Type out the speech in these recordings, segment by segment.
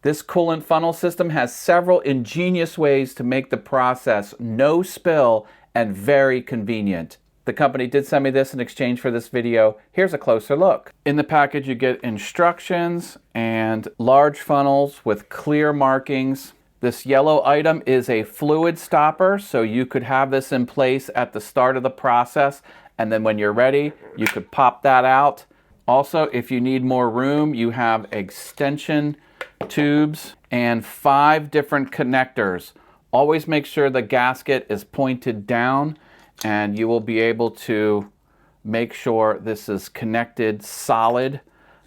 This coolant funnel system has several ingenious ways to make the process no spill and very convenient. The company did send me this in exchange for this video. Here's a closer look. In the package you get instructions and large funnels with clear markings. This yellow item is a fluid stopper, so you could have this in place at the start of the process, and then when you're ready, you could pop that out. Also, if you need more room, you have extension tubes and 5 different connectors. Always make sure the gasket is pointed down, and you will be able to make sure this is connected solid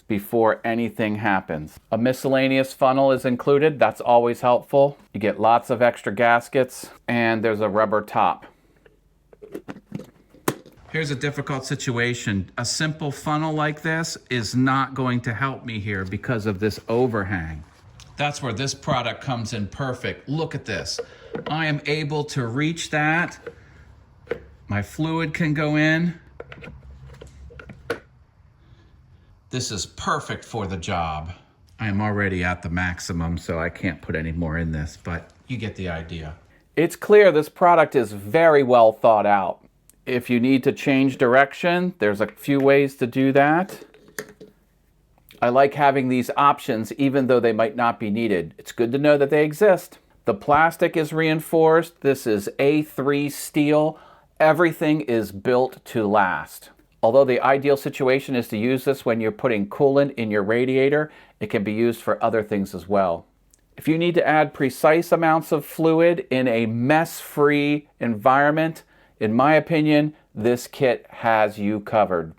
before anything happens. A miscellaneous funnel is included. That's always helpful. You get lots of extra gaskets, and there's a rubber top. Here's a difficult situation. A simple funnel like this is not going to help me here because of this overhang. That's where this product comes in perfect. Look at this. I am able to reach that. My fluid can go in. This is perfect for the job. I am already at the maximum, so I can't put any more in this, but you get the idea. It's clear this product is very well thought out. If you need to change direction, there's a few ways to do that. I like having these options even though they might not be needed. It's good to know that they exist. The plastic is reinforced. This is A3 steel. Everything is built to last. Although the ideal situation is to use this when you're putting coolant in your radiator, it can be used for other things as well. If you need to add precise amounts of fluid in a mess-free environment, in my opinion, this kit has you covered.